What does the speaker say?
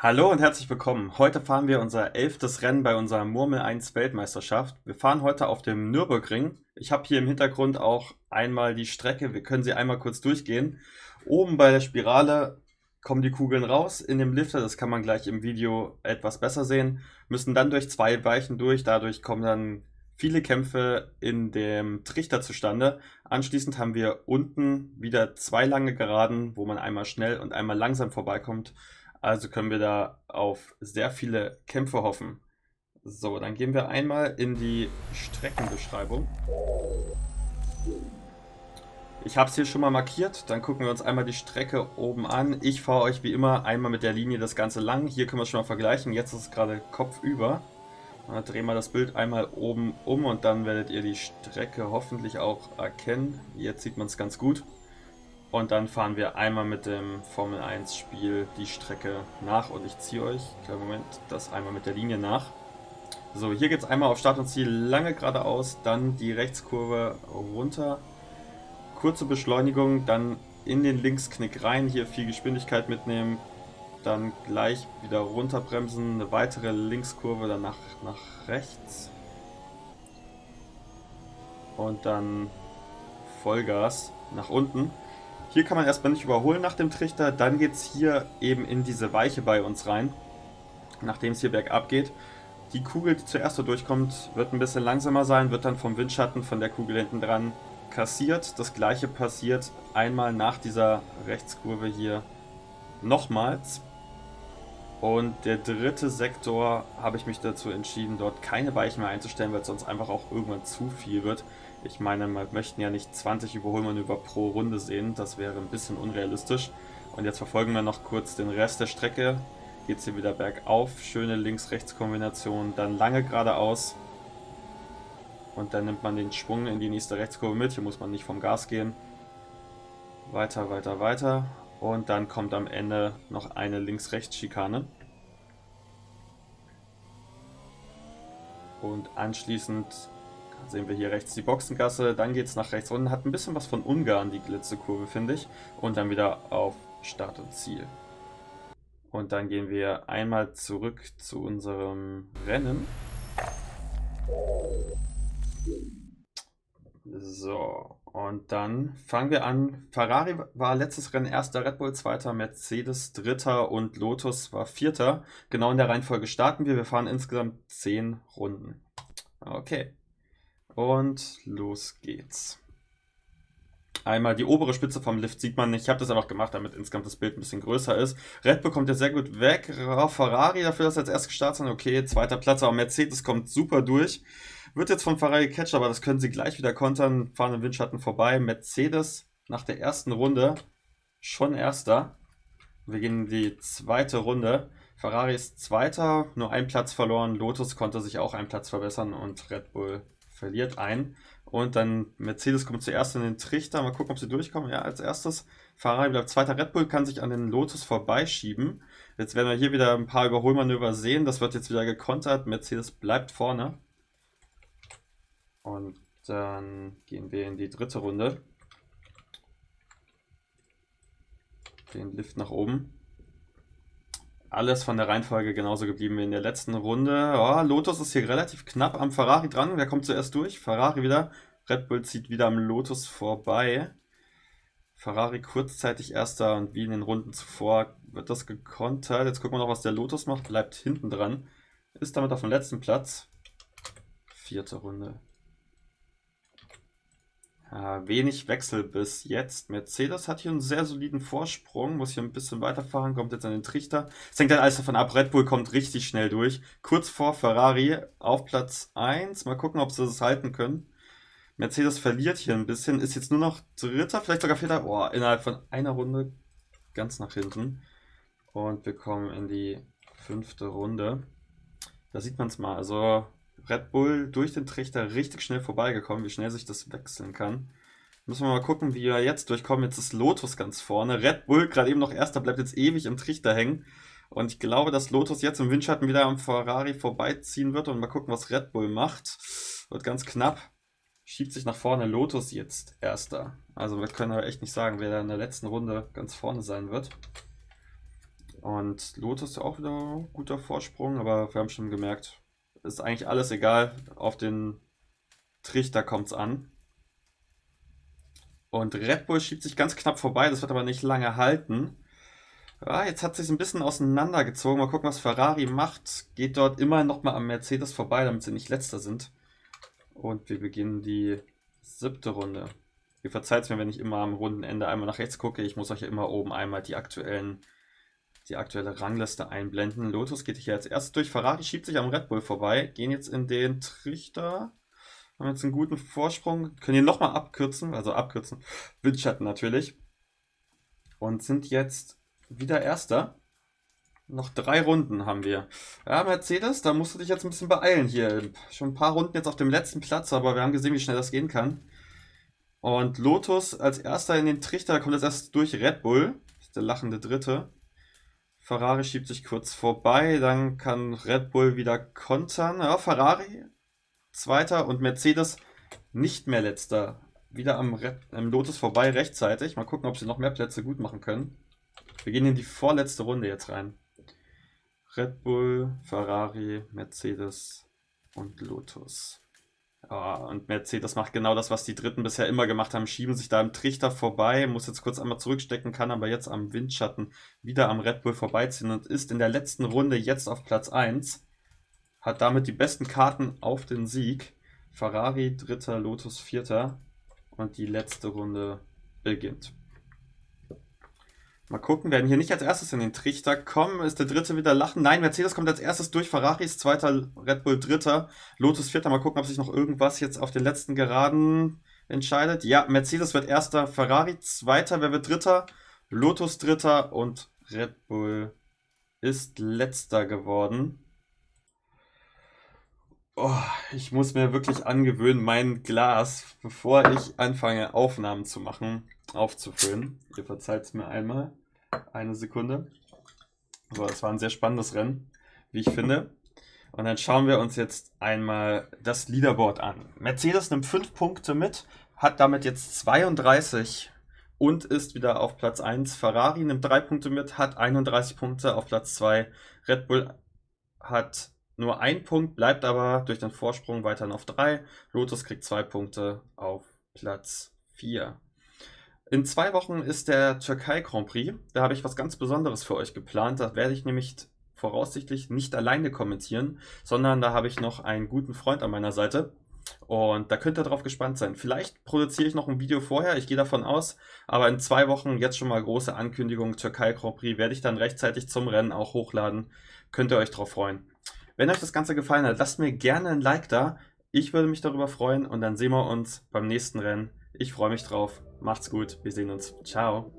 Hallo und herzlich willkommen. Heute fahren wir unser 11. Rennen bei unserer Murmel 1 Weltmeisterschaft. Wir fahren heute auf dem Nürburgring. Ich habe hier im Hintergrund auch einmal die Strecke. Wir können sie einmal kurz durchgehen. Oben bei der Spirale kommen die Kugeln raus in dem Lifter. Das kann man gleich im Video etwas besser sehen. Müssen dann durch zwei Weichen durch. Dadurch kommen dann viele Kämpfe in dem Trichter zustande. Anschließend haben wir unten wieder zwei lange Geraden, wo man einmal schnell und einmal langsam vorbeikommt. Also können wir da auf sehr viele Kämpfe hoffen. So, dann gehen wir einmal in die Streckenbeschreibung. Ich habe es hier schon mal markiert. Dann gucken wir uns einmal die Strecke oben an. Ich fahre euch wie immer einmal mit der Linie das Ganze lang. Hier können wir es schon mal vergleichen. Jetzt ist es gerade kopfüber. Dann drehen wir das Bild einmal oben um und dann werdet ihr die Strecke hoffentlich auch erkennen. Jetzt sieht man es ganz gut. Und dann fahren wir einmal mit dem Formel 1 Spiel die Strecke nach und ich ziehe euch, kleinen Moment, das einmal mit der Linie nach. So, hier geht es einmal auf Start und Ziel lange geradeaus, dann die Rechtskurve runter, kurze Beschleunigung, dann in den Linksknick rein, hier viel Geschwindigkeit mitnehmen, dann gleich wieder runterbremsen, eine weitere Linkskurve, dann nach rechts und dann Vollgas nach unten. Hier kann man erstmal nicht überholen nach dem Trichter, dann geht es hier eben in diese Weiche bei uns rein, nachdem es hier bergab geht. Die Kugel, die zuerst so durchkommt, wird ein bisschen langsamer sein, wird dann vom Windschatten von der Kugel hinten dran kassiert. Das gleiche passiert einmal nach dieser Rechtskurve hier nochmals. Und der dritte Sektor habe ich mich dazu entschieden, dort keine Weichen mehr einzustellen, weil es sonst einfach auch irgendwann zu viel wird. Ich meine, wir möchten ja nicht 20 Überholmanöver pro Runde sehen, das wäre ein bisschen unrealistisch. Und jetzt verfolgen wir noch kurz den Rest der Strecke. Geht es hier wieder bergauf, schöne Links-Rechts-Kombination, dann lange geradeaus. Und dann nimmt man den Schwung in die nächste Rechtskurve mit, hier muss man nicht vom Gas gehen. Weiter, weiter, weiter. Und dann kommt am Ende noch eine Links-Rechts-Schikane. Und anschließend sehen wir hier rechts die Boxengasse. Dann geht es nach rechts unten. Hat ein bisschen was von Ungarn, die Glitzekurve, finde ich. Und dann wieder auf Start und Ziel. Und dann gehen wir einmal zurück zu unserem Rennen. So, und dann fangen wir an. Ferrari war letztes Rennen erster, Red Bull zweiter, Mercedes dritter und Lotus war vierter. Genau in der Reihenfolge starten wir. Wir fahren insgesamt 10 Runden. Okay, und los geht's. Einmal die obere Spitze vom Lift sieht man nicht. Ich habe das einfach gemacht, damit insgesamt das Bild ein bisschen größer ist. Red Bull kommt ja sehr gut weg. Ferrari dafür, dass er als erst gestartet sind. Okay, zweiter Platz, aber Mercedes kommt super durch. Wird jetzt von Ferrari gecatcht, aber das können sie gleich wieder kontern. Fahren im Windschatten vorbei. Mercedes nach der ersten Runde schon erster. Wir gehen in die zweite Runde. Ferrari ist zweiter, nur einen Platz verloren. Lotus konnte sich auch einen Platz verbessern und Red Bull verliert einen. Und dann Mercedes kommt zuerst in den Trichter. Mal gucken, ob sie durchkommen. Ja, als erstes. Ferrari bleibt zweiter. Red Bull kann sich an den Lotus vorbeischieben. Jetzt werden wir hier wieder ein paar Überholmanöver sehen. Das wird jetzt wieder gekontert. Mercedes bleibt vorne. Und dann gehen wir in die dritte Runde. Den Lift nach oben. Alles von der Reihenfolge genauso geblieben wie in der letzten Runde. Oh, Lotus ist hier relativ knapp am Ferrari dran. Wer kommt zuerst durch? Ferrari wieder. Red Bull zieht wieder am Lotus vorbei. Ferrari kurzzeitig erster und wie in den Runden zuvor wird das gekontert. Jetzt gucken wir noch, was der Lotus macht. Bleibt hinten dran. Ist damit auf dem letzten Platz. Vierte Runde. Wenig Wechsel bis jetzt. Mercedes hat hier einen sehr soliden Vorsprung, muss hier ein bisschen weiterfahren, kommt jetzt an den Trichter. Es hängt dann alles davon ab, Red Bull kommt richtig schnell durch. Kurz vor Ferrari auf Platz 1. Mal gucken, ob sie das halten können. Mercedes verliert hier ein bisschen, ist jetzt nur noch Dritter, vielleicht sogar Vierter. Oh, innerhalb von einer Runde ganz nach hinten. Und wir kommen in die fünfte Runde. Da sieht man es mal, also Red Bull durch den Trichter richtig schnell vorbeigekommen, wie schnell sich das wechseln kann. Müssen wir mal gucken, wie wir jetzt durchkommen. Jetzt ist Lotus ganz vorne. Red Bull, gerade eben noch erster, bleibt jetzt ewig im Trichter hängen. Und ich glaube, dass Lotus jetzt im Windschatten wieder am Ferrari vorbeiziehen wird. Und mal gucken, was Red Bull macht. Wird ganz knapp. Schiebt sich nach vorne. Lotus jetzt erster. Also wir können aber echt nicht sagen, wer da in der letzten Runde ganz vorne sein wird. Und Lotus auch wieder ein guter Vorsprung, aber wir haben schon gemerkt, ist eigentlich alles egal. Auf den Trichter kommt es an. Und Red Bull schiebt sich ganz knapp vorbei, das wird aber nicht lange halten. Ja, jetzt hat sich ein bisschen auseinandergezogen. Mal gucken, was Ferrari macht. Geht dort immer noch mal am Mercedes vorbei, damit sie nicht letzter sind. Und wir beginnen die 7. Runde. Ihr verzeiht es mir, wenn ich immer am Rundenende einmal nach rechts gucke. Ich muss euch ja immer oben einmal die aktuelle Rangliste einblenden. Lotus geht hier als erstes durch. Ferrari schiebt sich am Red Bull vorbei. Gehen jetzt in den Trichter. Haben jetzt einen guten Vorsprung. Können hier nochmal abkürzen. Also abkürzen. Windschatten natürlich. Und sind jetzt wieder Erster. Noch 3 Runden haben wir. Ja, Mercedes, da musst du dich jetzt ein bisschen beeilen hier. Schon ein paar Runden jetzt auf dem letzten Platz, aber wir haben gesehen, wie schnell das gehen kann. Und Lotus als erster in den Trichter, kommt jetzt erst durch Red Bull. Das ist der lachende Dritte. Ferrari schiebt sich kurz vorbei, dann kann Red Bull wieder kontern. Ja, Ferrari Zweiter und Mercedes nicht mehr Letzter. Wieder am Lotus vorbei rechtzeitig. Mal gucken, ob sie noch mehr Plätze gut machen können. Wir gehen in die vorletzte Runde jetzt rein. Red Bull, Ferrari, Mercedes und Lotus. Ja, und Mercedes macht genau das, was die Dritten bisher immer gemacht haben. Schieben sich da im Trichter vorbei, muss jetzt kurz einmal zurückstecken, kann aber jetzt am Windschatten wieder am Red Bull vorbeiziehen und ist in der letzten Runde jetzt auf Platz 1. Hat damit die besten Karten auf den Sieg. Ferrari Dritter, Lotus Vierter. Und die letzte Runde beginnt. Mal gucken, werden hier nicht als erstes in den Trichter kommen. Ist der Dritte wieder lachen? Nein, Mercedes kommt als erstes durch. Ferrari ist Zweiter, Red Bull Dritter, Lotus Vierter. Mal gucken, ob sich noch irgendwas jetzt auf den letzten Geraden entscheidet. Ja, Mercedes wird Erster, Ferrari Zweiter. Wer wird Dritter? Lotus Dritter und Red Bull ist Letzter geworden. Oh, ich muss mir wirklich angewöhnen, mein Glas, bevor ich anfange, Aufnahmen zu machen, aufzufüllen. Ihr verzeiht es mir einmal. Eine Sekunde. So, das war ein sehr spannendes Rennen, wie ich finde. Und dann schauen wir uns jetzt einmal das Leaderboard an. Mercedes nimmt 5 Punkte mit, hat damit jetzt 32 und ist wieder auf Platz 1. Ferrari nimmt 3 Punkte mit, hat 31 Punkte auf Platz 2. Red Bull hat nur 1 Punkt, bleibt aber durch den Vorsprung weiterhin auf 3. Lotus kriegt 2 Punkte auf Platz 4. In 2 Wochen ist der Türkei Grand Prix. Da habe ich was ganz Besonderes für euch geplant. Da werde ich nämlich voraussichtlich nicht alleine kommentieren, sondern da habe ich noch einen guten Freund an meiner Seite. Und da könnt ihr drauf gespannt sein. Vielleicht produziere ich noch ein Video vorher, ich gehe davon aus. Aber in 2 Wochen jetzt schon mal große Ankündigung, Türkei Grand Prix, werde ich dann rechtzeitig zum Rennen auch hochladen. Könnt ihr euch drauf freuen. Wenn euch das Ganze gefallen hat, lasst mir gerne ein Like da. Ich würde mich darüber freuen und dann sehen wir uns beim nächsten Rennen. Ich freue mich drauf. Macht's gut. Wir sehen uns. Ciao.